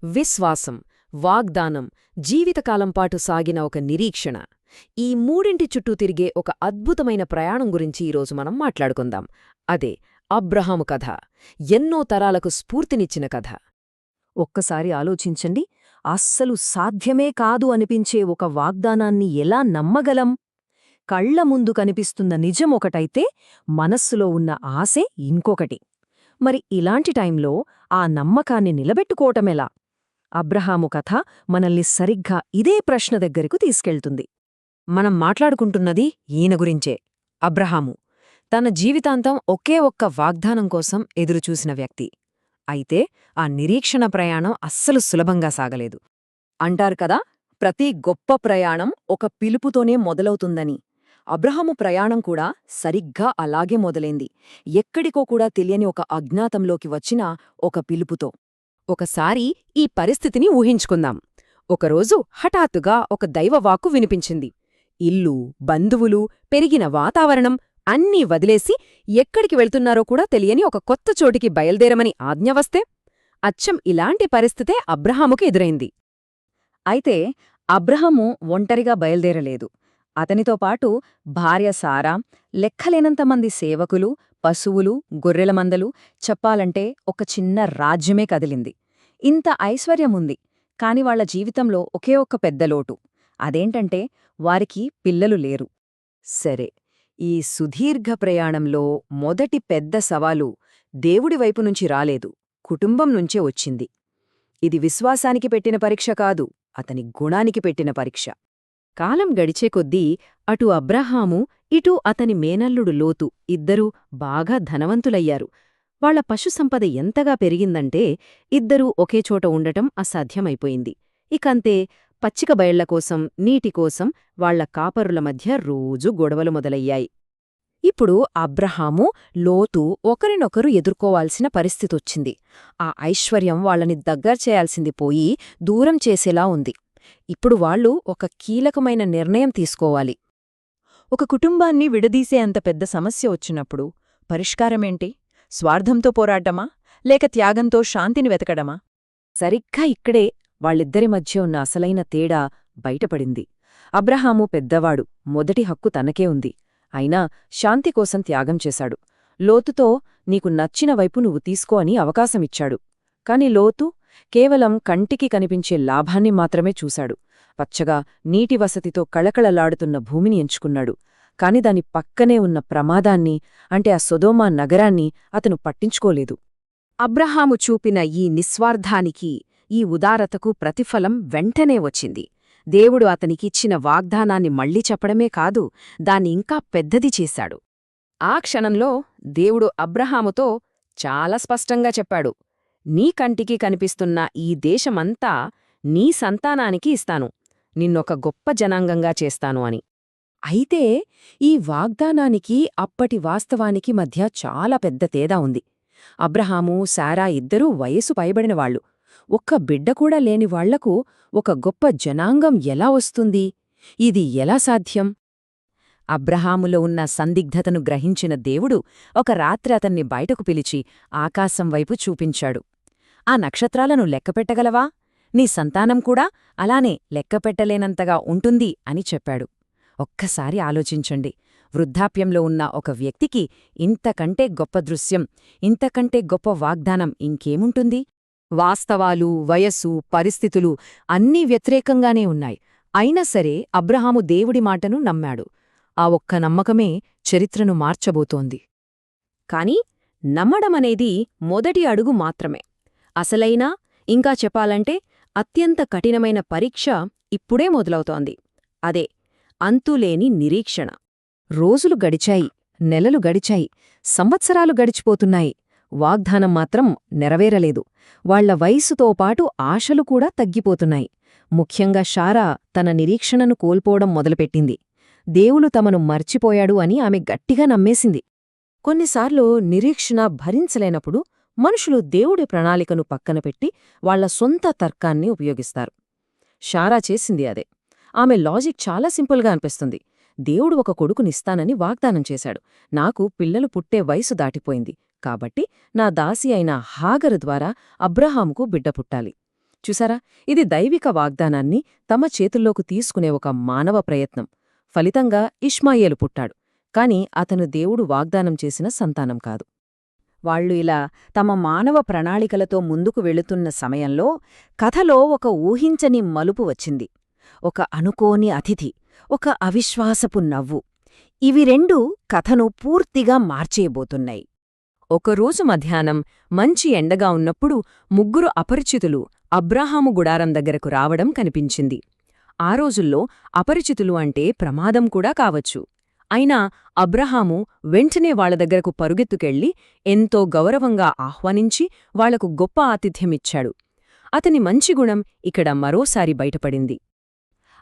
విశ్వాసం, వాగ్దానం, జీవితకాలం పాటు సాగిన ఒక నిరీక్షణ. ఈ మూడింటి చుట్టూ తిరిగే ఒక అద్భుతమైన ప్రయాణం గురించి ఈరోజు మనం మాట్లాడుకుందాం. అదే అబ్రహాము కథ. ఎన్నో తరాలకు స్ఫూర్తినిచ్చిన కథ. ఒక్కసారి ఆలోచించండి, అస్సలు సాధ్యమే కాదు అనిపించే ఒక వాగ్దానాన్ని ఎలా నమ్మగలం? కళ్ల ముందు కనిపిస్తున్న నిజం ఒకటైతే మనస్సులో ఉన్న ఆశే ఇంకొకటి. మరి ఇలాంటి టైంలో ఆ నమ్మకాన్ని నిలబెట్టుకోవటమెలా? అబ్రహాము కథ మనల్ని సరిగ్గా ఇదే ప్రశ్న దగ్గరకు తీసుకెళ్తుంది. మనం మాట్లాడుకుంటున్నది ఈయన గురించే, అబ్రహాము. తన జీవితాంతం ఒకే ఒక్క వాగ్దానం కోసం ఎదురుచూసిన వ్యక్తి. అయితే ఆ నిరీక్షణ ప్రయాణం అస్సలు సులభంగా సాగలేదు. అంటారు కదా, ప్రతి గొప్ప ప్రయాణం ఒక పిలుపుతోనే మొదలవుతుందని. అబ్రహాము ప్రయాణం కూడా సరిగ్గా అలాగే మొదలైంది. ఎక్కడికో కూడా తెలియని ఒక అజ్ఞాతంలోకి వచ్చిన ఒక పిలుపుతో. ఒకసారి ఈ పరిస్థితిని ఊహించుకుందాం. ఒకరోజు హఠాత్తుగా ఒక దైవవాక్కు వినిపించింది. ఇల్లు, బంధువులు, పెరిగిన వాతావరణం అన్నీ వదిలేసి ఎక్కడికి వెళ్తున్నారో కూడా తెలియని ఒక కొత్త చోటికి బయల్దేరమని ఆజ్ఞ వస్తే, అచ్చం ఇలాంటి పరిస్థితే అబ్రహాముకు ఎదురైంది. అయితే అబ్రహాము ఒంటరిగా బయల్దేరలేదు. అతనితో పాటు భార్య సారా, లెక్కలేనంతమంది సేవకులు, పశువులు, గొర్రెల మందలు, చెప్పాలంటే ఒక చిన్న రాజ్యమే కదిలింది. ఇంత ఐశ్వర్యముంది, కాని వాళ్ల జీవితంలో ఒకే ఒక్క పెద్ద లోటు. అదేంటంటే వారికి పిల్లలు లేరు. సరే, ఈ సుదీర్ఘ ప్రయాణంలో మొదటి పెద్ద సవాలు దేవుడి వైపునుంచి రాలేదు, కుటుంబం నుంచే వచ్చింది. ఇది విశ్వాసానికి పెట్టిన పరీక్ష కాదు, అతని గుణానికి పెట్టిన పరీక్ష. కాలం గడిచే కొద్దీ అటు అబ్రహాము, ఇటు అతని మేనల్లుడు లోతు ఇద్దరూ బాగా ధనవంతులయ్యారు. వాళ్ల పశుసంపద ఎంతగా పెరిగిందంటే ఇద్దరూ ఒకేచోట ఉండటం అసాధ్యమైపోయింది. ఇకంతే, పచ్చిక బయళ్లకోసం, నీటికోసం వాళ్ల కాపరుల మధ్య రోజూ గొడవలు మొదలయ్యాయి. ఇప్పుడు అబ్రహాము, లోతు ఒకరినొకరు ఎదుర్కోవాల్సిన పరిస్థితొచ్చింది. ఆ ఐశ్వర్యం వాళ్లని దగ్గర్చేయాల్సింది పోయి దూరం చేసేలా ఉంది. ఇప్పుడు వాళ్లు ఒక కీలకమైన నిర్ణయం తీసుకోవాలి. ఒక కుటుంబాన్ని విడదీసే అంత పెద్ద సమస్య వచ్చినప్పుడు పరిష్కారమేంటి? స్వార్థంతో పోరాటమా, లేక త్యాగంతో శాంతిని వెతకడమా? సరిగ్గా ఇక్కడే వాళ్ళిద్దరి మధ్య ఉన్న అసలైన తేడా బయటపడింది. అబ్రహాము పెద్దవాడు, మొదటి హక్కు తనకే ఉంది. అయినా శాంతి కోసం త్యాగం చేశాడు. లోతుతో నీకు నచ్చిన వైపు నువ్వు తీసుకో అని అవకాశమిచ్చాడు. కాని లోతు కేవలం కంటికి కనిపించే లాభాన్ని మాత్రమే చూశాడు. పచ్చగా నీటి వసతితో కళకళలాడుతున్న భూమిని ఎంచుకున్నాడు. కాని దాని పక్కనే ఉన్న ప్రమాదాన్ని, అంటే ఆ సొదొమ నగరాన్ని అతను పట్టించుకోలేదు. అబ్రహాము చూపిన ఈ నిస్వార్థానికి, ఈ ఉదారతకు ప్రతిఫలం వెంటనే వచ్చింది. దేవుడు అతనికిచ్చిన వాగ్దానాన్ని మళ్లీ చెప్పడమే కాదు, దాన్ని ఇంకా పెద్దది చేశాడు. ఆ క్షణంలో దేవుడు అబ్రహాముతో చాలా స్పష్టంగా చెప్పాడు, నీ కంటికి కనిపిస్తున్న ఈ దేశమంతా నీ సంతానానికి ఇస్తాను, నిన్నొక గొప్ప జనాంగంగా చేస్తాను అని. అయితే ఈ వాగ్దానానికి అప్పటి వాస్తవానికి మధ్య చాలా పెద్ద తేడా ఉంది. అబ్రహాము, శారా ఇద్దరూ వయసు పైబడినవాళ్లు. ఒక్క బిడ్డ కూడా లేని వాళ్లకు ఒక గొప్ప జనాంగం ఎలా వస్తుంది? ఇది ఎలా సాధ్యం? అబ్రహాములో ఉన్న సందిగ్ధతను గ్రహించిన దేవుడు ఒక రాత్రి అతన్ని బయటకు పిలిచి ఆకాశం వైపు చూపించాడు. ఆ నక్షత్రాలను లెక్కపెట్టగలవా? నీ సంతానం కూడా అలానే లెక్కపెట్టలేనంతగా ఉంటుంది అని చెప్పాడు. ఒక్కసారి ఆలోచించండి, వృద్ధాప్యంలో ఉన్న ఒక వ్యక్తికి ఇంతకంటే గొప్ప దృశ్యం, ఇంతకంటే గొప్ప వాగ్దానం ఇంకేముంటుంది? వాస్తవాలు, వయస్సు, పరిస్థితులు అన్నీ వ్యతిరేకంగానే ఉన్నాయి. అయినా సరే అబ్రహాము దేవుడి మాటను నమ్మాడు. ఆ ఒక్క నమ్మకమే చరిత్రను మార్చబోతోంది. కాని నమ్మడమనేది మొదటి అడుగు మాత్రమే. అసలైన, ఇంకా చెప్పాలంటే అత్యంత కఠినమైన పరీక్ష ఇప్పుడే మొదలవుతోంది. అదే అంతులేని నిరీక్షణ. రోజులు గడిచాయి, నెలలు గడిచాయి, సంవత్సరాలు గడిచిపోతున్నాయి. వాగ్దానం మాత్రం నెరవేరలేదు. వాళ్ల వయస్సుతో పాటు ఆశలు కూడా తగ్గిపోతున్నాయి. ముఖ్యంగా శారా తన నిరీక్షణను కోల్పోవడం మొదలుపెట్టింది. దేవుడు తమను మర్చిపోయాడు అని ఆమె గట్టిగా నమ్మేసింది. కొన్నిసార్లు నిరీక్షణ భరించలేనప్పుడు మనుషులు దేవుడి ప్రణాళికను పక్కనపెట్టి వాళ్ల సొంత తర్కాన్ని ఉపయోగిస్తారు. శారా చేసింది అదే. ఆమె లాజిక్ చాలా సింపుల్గా అనిపిస్తుంది. దేవుడు ఒక కొడుకునిస్తానని వాగ్దానం చేశాడు. నాకు పిల్లలు పుట్టే వయసు దాటిపోయింది, కాబట్టి నా దాసి అయిన హాగరు ద్వారా అబ్రహాముకు బిడ్డ పుట్టాలి. చూసారా, ఇది దైవిక వాగ్దానాన్ని తమ చేతుల్లోకి తీసుకునే ఒక మానవ ప్రయత్నం. ఫలితంగా ఇష్మాయేలు పుట్టాడు, కాని అతను దేవుడు వాగ్దానం చేసిన సంతానం కాదు. వాళ్ళు ఇలా తమ మానవ ప్రణాళికలతో ముందుకు వెళుతున్న సమయంలో కథలో ఒక ఊహించని మలుపు వచ్చింది. ఒక అనుకోని అతిథి, ఒక అవిశ్వాసపు నవ్వు. ఇవి రెండూ కథను పూర్తిగా మార్చేయబోతున్నాయి. ఒకరోజు మధ్యాహ్నం మంచి ఎండగా ఉన్నప్పుడు ముగ్గురు అపరిచితులు అబ్రాహాము గుడారం దగ్గరకు రావడం కనిపించింది. ఆ రోజుల్లో అపరిచితులు అంటే ప్రమాదం కూడా కావచ్చు. అయినా అబ్రహాము వెంటనే వాళ్ల దగ్గరకు పరుగెత్తుకెళ్లి ఎంతో గౌరవంగా ఆహ్వానించి వాళ్లకు గొప్ప ఆతిథ్యమిచ్చాడు. అతని మంచి గుణం ఇక్కడ మరోసారి బయటపడింది.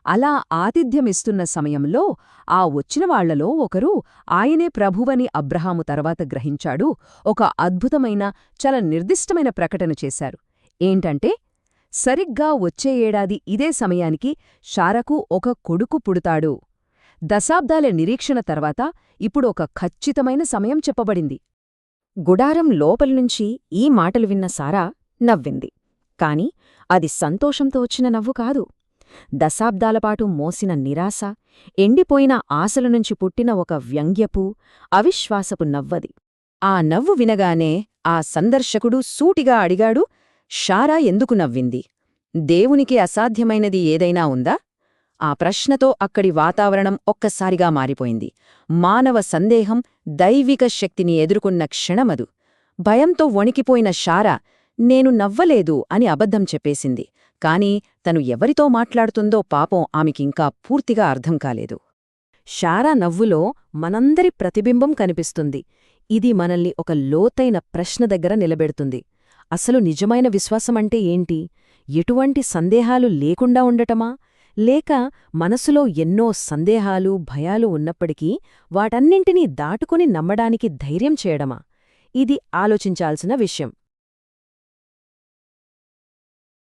అలా ఆతిథ్యమిస్తున్న సమయంలో ఆ వచ్చిన వాళ్లలో ఒకరు ఆయనే ప్రభువని అబ్రహాము తర్వాత గ్రహించాడు. ఒక అద్భుతమైన, చాలా నిర్దిష్టమైన ప్రకటన చేశారు. ఏంటంటే, సరిగ్గా వచ్చే ఏడాది ఇదే సమయానికి శారాకు ఒక కొడుకు పుడతాడు. దశాబ్దాల నిరీక్షణ తర్వాత ఇప్పుడు ఒక ఖచ్చితమైన సమయం చెప్పబడింది. గుడారం లోపలినుంచి ఈ మాటలు విన్న సారా నవ్వింది. కాని అది సంతోషంతో వచ్చిన నవ్వు కాదు. దశాబ్దాలపాటు మోసిన నిరాశ, ఎండిపోయిన ఆశలనుంచి పుట్టిన ఒక వ్యంగ్యపు, అవిశ్వాసపు నవ్వది. ఆ నవ్వు వినగానే ఆ సందర్శకుడు సూటిగా అడిగాడు, శారా ఎందుకు నవ్వింది? దేవునికి అసాధ్యమైనది ఏదైనా ఉందా? ఆ ప్రశ్నతో అక్కడి వాతావరణం ఒక్కసారిగా మారిపోయింది. మానవ సందేహం దైవిక శక్తిని ఎదుర్కొన్న క్షణమదు. భయంతో వణికిపోయిన శారా నేను నవ్వలేదు అని అబద్ధం చెప్పేసింది. కాని తను ఎవరితో మాట్లాడుతుందో పాపం ఆమెకింకా పూర్తిగా అర్థం కాలేదు. శారా నవ్వులో మనందరి ప్రతిబింబం కనిపిస్తుంది. ఇది మనల్ని ఒక లోతైన ప్రశ్న దగ్గర నిలబెడుతుంది. అసలు నిజమైన విశ్వాసమంటే ఏంటి? ఎటువంటి సందేహాలు లేకుండా ఉండటమా? లేక మనసులో ఎన్నో సందేహాలు, భయాలు ఉన్నప్పటికీ వాటన్నింటినీ దాటుకుని నమ్మడానికి ధైర్యం చేయడమా? ఇది ఆలోచించాల్సిన విషయం.